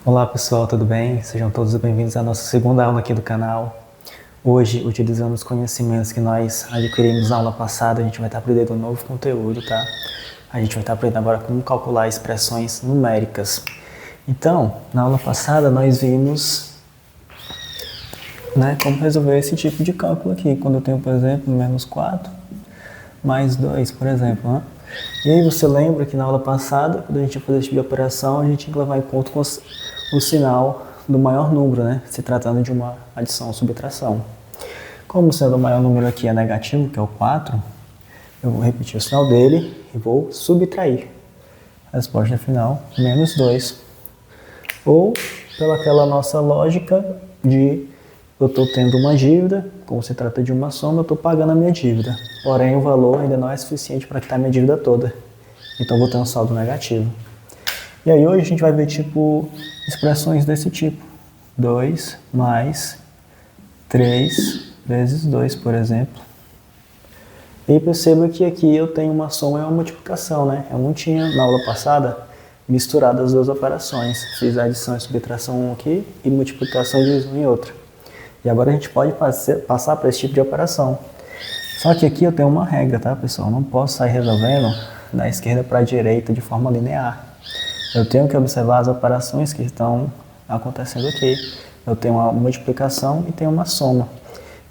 Olá pessoal, tudo bem? Sejam todos bem-vindos à nossa segunda aula aqui do canal. Hoje, utilizando os conhecimentos que nós adquirimos na aula passada, a gente vai estar aprendendo um novo conteúdo, tá? A gente vai estar aprendendo agora como calcular expressões numéricas. Então, na aula passada nós vimos, como resolver esse tipo de cálculo aqui, quando eu tenho, por exemplo, menos 4 mais 2, por exemplo, né? E aí você lembra que na aula passada, quando a gente ia fazer esse tipo de operação, a gente tinha que levar em conta o sinal do maior número, né? Se tratando de uma adição ou subtração. Como sendo o maior número aqui é negativo, que é o 4, eu vou repetir o sinal dele e vou subtrair. A resposta final, menos 2. Ou, pelaquela nossa lógica de eu estou tendo uma dívida, como se trata de uma soma, eu estou pagando a minha dívida. Porém, o valor ainda não é suficiente para quitar a minha dívida toda. Então, vou ter um saldo negativo. E aí, hoje a gente vai ver, expressões desse tipo. 2 mais 3 vezes 2, por exemplo. E perceba que aqui eu tenho uma soma e uma multiplicação, né? Eu não tinha, na aula passada, misturado as duas operações. Fiz a adição e subtração em um aqui e multiplicação e divisão em outra. E agora a gente pode passar para esse tipo de operação. Só que aqui eu tenho uma regra, tá, pessoal? Eu não posso sair resolvendo da esquerda para a direita de forma linear. Eu tenho que observar as operações que estão acontecendo aqui. Eu tenho uma multiplicação e tenho uma soma.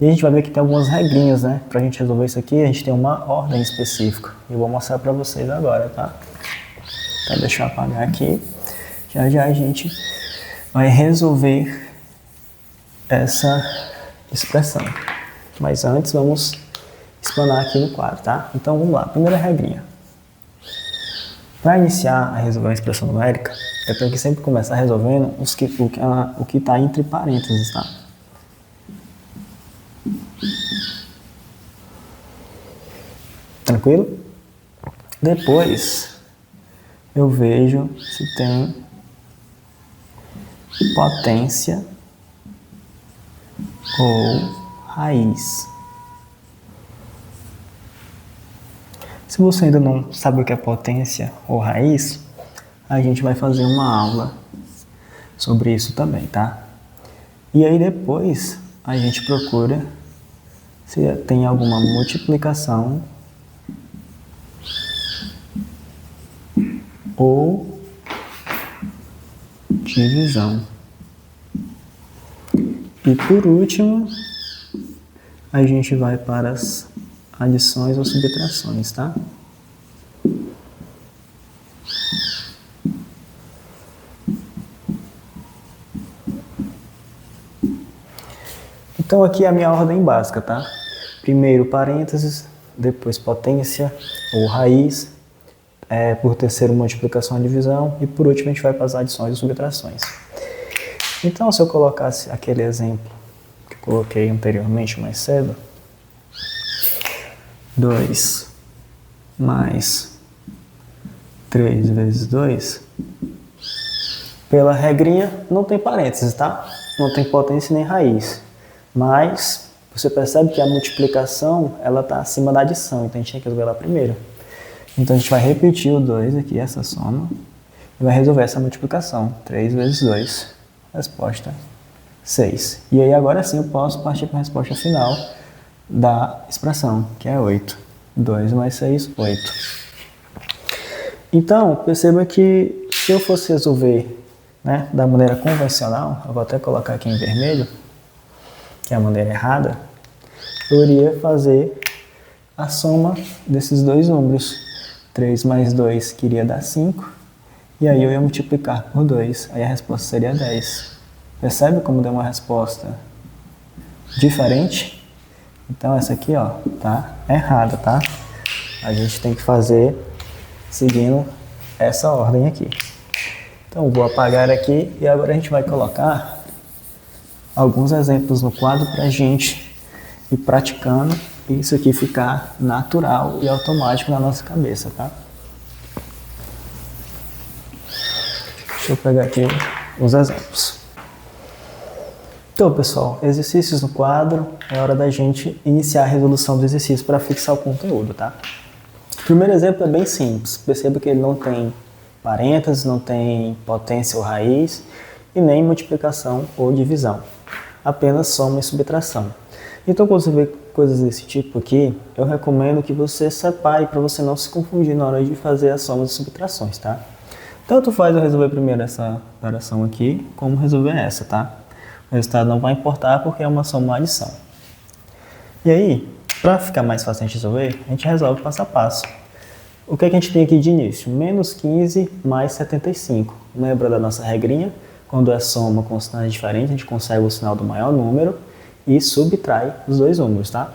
E a gente vai ver que tem algumas regrinhas, né? Para a gente resolver isso aqui, a gente tem uma ordem específica. E eu vou mostrar para vocês agora, tá? Então deixa eu apagar aqui. Já já a gente vai resolver essa expressão. Mas antes vamos explanar aqui no quadro, tá? Então vamos lá, primeira regrinha. Para iniciar a resolver uma expressão numérica, eu tenho que sempre começar resolvendo o que está entre parênteses, tá? Tranquilo? Depois eu vejo se tem potência ou raiz. Se você ainda não sabe o que é potência ou raiz, a gente vai fazer uma aula sobre isso também, tá? E aí depois a gente procura se tem alguma multiplicação ou divisão. E por último, a gente vai para as adições ou subtrações, tá? Então aqui é a minha ordem básica, tá? Primeiro parênteses, depois potência ou raiz, por terceiro multiplicação e divisão, e por último a gente vai para as adições e subtrações. Então, se eu colocasse aquele exemplo que eu coloquei anteriormente, mais cedo, 2 mais 3 vezes 2, pela regrinha não tem parênteses, tá? Não tem potência nem raiz. Mas você percebe que a multiplicação ela está acima da adição, então a gente tem que resolver ela primeiro. Então a gente vai repetir o 2 aqui, essa soma, e vai resolver essa multiplicação. 3 vezes 2. Resposta 6. E aí agora sim eu posso partir para a resposta final da expressão, que é 8. 2 mais 6, 8. Então, perceba que se eu fosse resolver da maneira convencional, eu vou até colocar aqui em vermelho, que é a maneira errada, eu iria fazer a soma desses dois números. 3 mais 2 que iria dar 5. E aí eu ia multiplicar por 2, aí a resposta seria 10. Percebe como deu uma resposta diferente? Então essa aqui, ó, tá errada, tá? A gente tem que fazer seguindo essa ordem aqui. Então vou apagar aqui e agora a gente vai colocar alguns exemplos no quadro pra gente ir praticando e isso aqui ficar natural e automático na nossa cabeça, tá? Deixa eu pegar aqui os exemplos. Então, pessoal, exercícios no quadro, é hora da gente iniciar a resolução do exercício para fixar o conteúdo, tá? O primeiro exemplo é bem simples, perceba que ele não tem parênteses, não tem potência ou raiz, e nem multiplicação ou divisão, apenas soma e subtração. Então, quando você vê coisas desse tipo aqui, eu recomendo que você separe para você não se confundir na hora de fazer as somas e subtrações, tá? Tanto faz eu resolver primeiro essa operação aqui, como resolver essa, tá? O resultado não vai importar porque é uma soma ou uma adição. E aí, para ficar mais fácil a gente resolver, a gente resolve passo a passo. O que é que a gente tem aqui de início? Menos 15 mais 75. Lembra da nossa regrinha? Quando é soma com sinais diferentes, a gente consegue o sinal do maior número e subtrai os dois números, tá?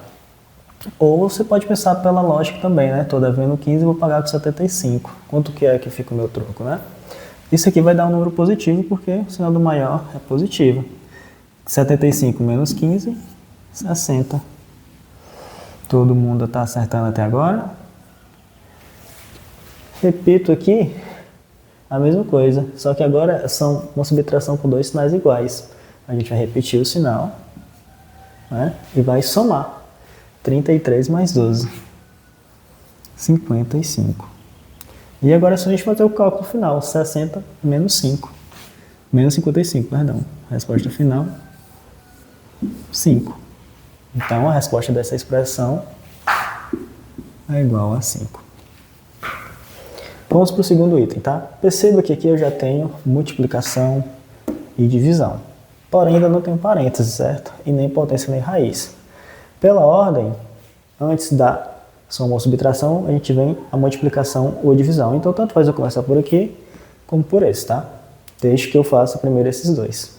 Ou você pode pensar pela lógica também, né? Estou devendo 15 e vou pagar com 75. Quanto que é que fica o meu troco, né? Isso aqui vai dar um número positivo porque o sinal do maior é positivo. 75 menos 15, 60. Todo mundo está acertando até agora? Repito aqui a mesma coisa, só que agora são uma subtração com dois sinais iguais. A gente vai repetir o sinal, né? E vai somar. 33 mais 12. 55. E agora é só a gente fazer o cálculo final. 60 menos 5. Menos 55, perdão. Resposta final, 5. Então, a resposta dessa expressão é igual a 5. Vamos para o segundo item, tá? Perceba que aqui eu já tenho multiplicação e divisão. Porém, ainda não tenho parênteses, certo? E nem potência nem raiz. Pela ordem, antes da soma ou subtração, a gente vem a multiplicação ou divisão. Então, tanto faz eu começar por aqui, como por esse, tá? Desde que eu faça primeiro esses dois.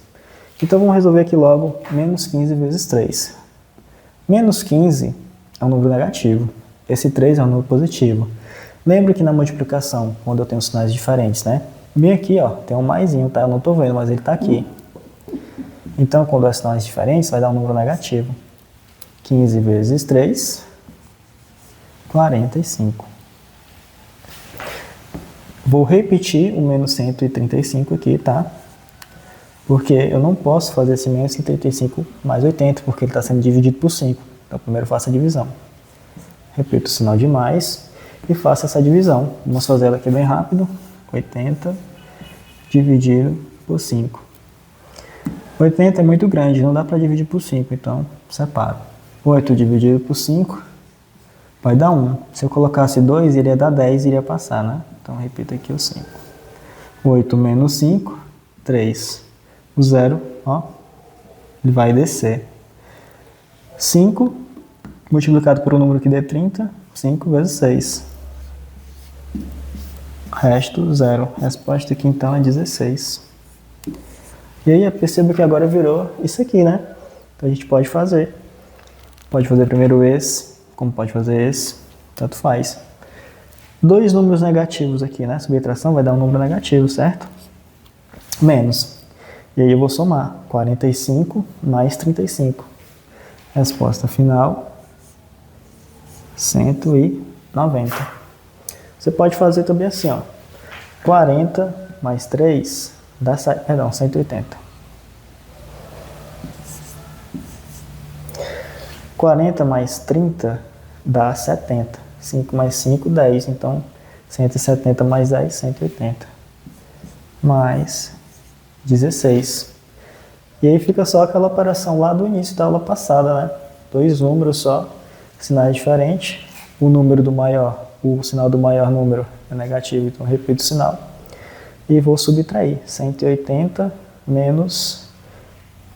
Então, vamos resolver aqui logo menos 15 vezes 3. Menos 15 é um número negativo. Esse 3 é um número positivo. Lembra que na multiplicação, quando eu tenho sinais diferentes, né? Bem aqui, ó, tem um maisinho, tá? Eu não estou vendo, mas ele está aqui. Então, quando é sinais diferentes, vai dar um número negativo. 15 vezes 3, 45. Vou repetir o menos 135 aqui, tá? Porque eu não posso fazer esse menos 135 mais 80, porque ele está sendo dividido por 5. Então, primeiro faço a divisão. Repito o sinal de mais e faço essa divisão. Vamos fazer ela aqui bem rápido. 80 dividido por 5. 80 é muito grande, não dá para dividir por 5, então separo. 8 dividido por 5 vai dar 1. Se eu colocasse 2, iria dar 10, iria passar, né? Então, repito aqui o 5. 8 menos 5, 3. O 0, ó, ele vai descer. 5 multiplicado por um número que dê 30, 5 vezes 6. Resto, 0. Resposta aqui, então, é 16. E aí, perceba que agora virou isso aqui, né? Então, a gente pode fazer. Pode fazer primeiro esse, como pode fazer esse, tanto faz. Dois números negativos aqui, né? Subtração vai dar um número negativo, certo? Menos. E aí eu vou somar 45 mais 35. Resposta final, 190. Você pode fazer também assim, ó. 40 mais 3 dá, 180. 40 mais 30 dá 70. 5 mais 5, 10. Então, 170 mais 10, 180. Mais 16. E aí fica só aquela operação lá do início da aula passada, né? Dois números só, sinais diferentes. O número do maior, o sinal do maior número é negativo, então repito o sinal. E vou subtrair. 180 menos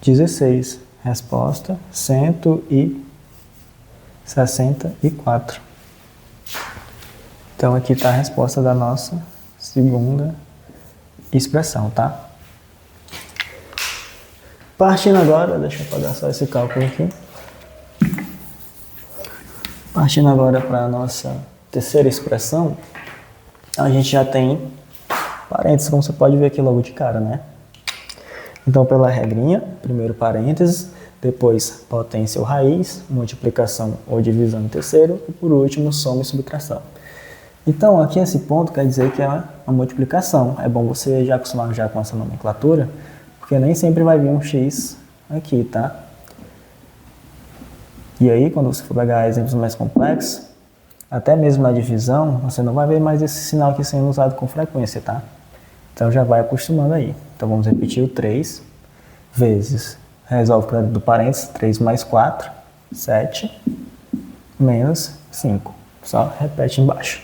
16. Resposta, 164. Então aqui está a resposta da nossa segunda expressão, tá? Partindo agora, deixa eu apagar só esse cálculo aqui. Partindo agora para a nossa terceira expressão, a gente já tem parênteses, como você pode ver aqui logo de cara, né? Então, pela regrinha, primeiro parênteses, depois potência ou raiz, multiplicação ou divisão em terceiro, e por último, soma e subtração. Então, aqui esse ponto quer dizer que é uma multiplicação. É bom você já acostumar já com essa nomenclatura, porque nem sempre vai vir um x aqui, tá? E aí, quando você for pegar exemplos mais complexos, até mesmo na divisão, você não vai ver mais esse sinal aqui sendo usado com frequência, tá? Então já vai acostumando aí. Então vamos repetir o 3 vezes, resolve para dentro do parênteses, 3 mais 4, 7, menos 5. Só repete embaixo.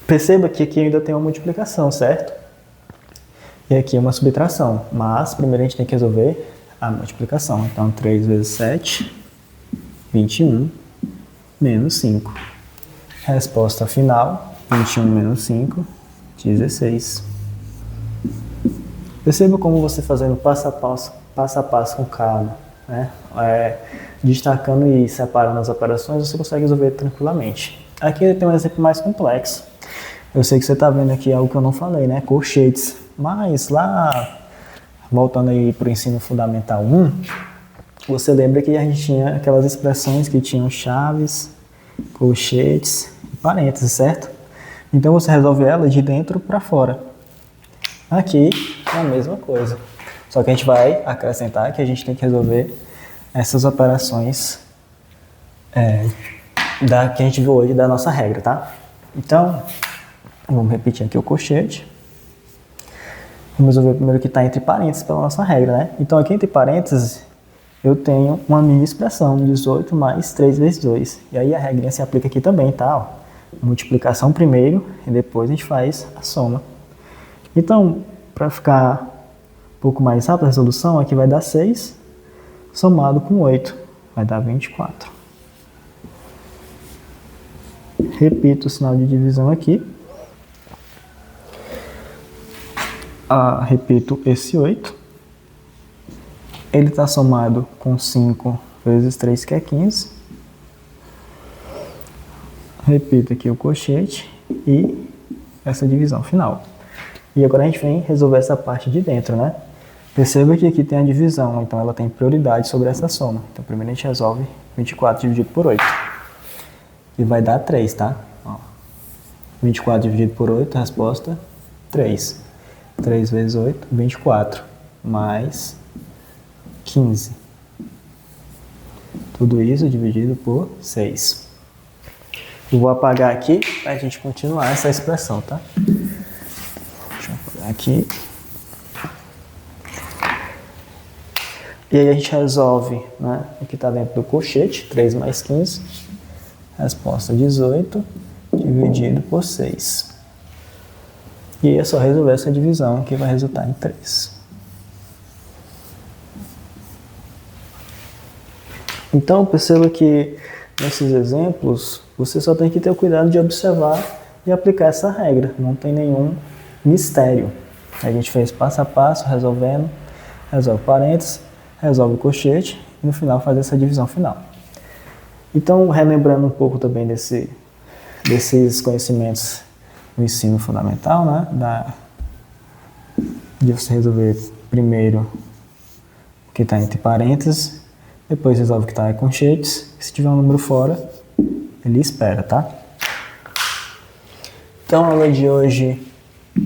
Perceba que aqui ainda tem uma multiplicação, certo? E aqui uma subtração, mas primeiro a gente tem que resolver a multiplicação. Então 3 vezes 7, 21, menos 5. Resposta final, 21 menos 5, 16. Perceba como você fazendo passo a passo com calma, né? Destacando e separando as operações, você consegue resolver tranquilamente. Aqui tem um exemplo mais complexo. Eu sei que você está vendo aqui algo que eu não falei, né? Colchetes. Mas lá, voltando aí para o ensino fundamental 1, você lembra que a gente tinha aquelas expressões que tinham chaves, colchetes e parênteses, certo? Então você resolve ela de dentro para fora. Aqui é a mesma coisa. Só que a gente vai acrescentar que a gente tem que resolver essas operações que a gente viu hoje da nossa regra, tá? Então, vamos repetir aqui o colchete. Vamos resolver primeiro o que está entre parênteses pela nossa regra, né? Então aqui entre parênteses eu tenho uma mini expressão, 18 mais 3 vezes 2. E aí a regrinha se aplica aqui também, tá? Ó, multiplicação primeiro e depois a gente faz a soma. Então, para ficar um pouco mais rápido a resolução, aqui vai dar 6 somado com 8, vai dar 24. Repito o sinal de divisão aqui. Repito esse 8. Ele está somado com 5 vezes 3, que é 15. Repito aqui o colchete e essa divisão final. E agora a gente vem resolver essa parte de dentro, né? Perceba que aqui tem a divisão, então ela tem prioridade sobre essa soma. Então primeiro a gente resolve 24 dividido por 8. E vai dar 3, tá? Ó, 24 dividido por 8, a resposta 3. 3 vezes 8, 24, mais 15. Tudo isso dividido por 6. Eu vou apagar aqui para a gente continuar essa expressão, tá? Deixa eu apagar aqui. E aí a gente resolve, né, o que está dentro do colchete, 3 mais 15. Resposta 18, dividido por 6. E é só resolver essa divisão que vai resultar em 3. Então, perceba que nesses exemplos, você só tem que ter o cuidado de observar e aplicar essa regra. Não tem nenhum mistério. A gente fez passo a passo, resolvendo, resolve parênteses, resolve o colchete e no final faz essa divisão final. Então, relembrando um pouco também desses conhecimentos do ensino fundamental, né? De você resolver primeiro o que está entre parênteses, depois resolve o que está em colchetes, e se tiver um número fora, ele espera, tá? Então a aula de hoje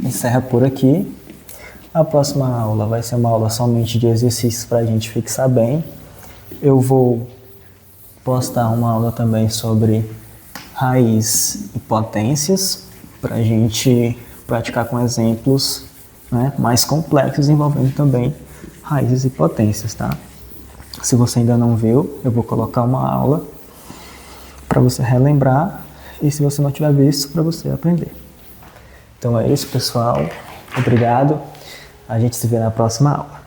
encerra por aqui. A próxima aula vai ser uma aula somente de exercícios para a gente fixar bem. Eu vou postar uma aula também sobre raiz e potências, para a gente praticar com exemplos, né, mais complexos, envolvendo também raízes e potências, tá? Se você ainda não viu, eu vou colocar uma aula para você relembrar, e se você não tiver visto, para você aprender. Então é isso, pessoal. Obrigado. A gente se vê na próxima aula.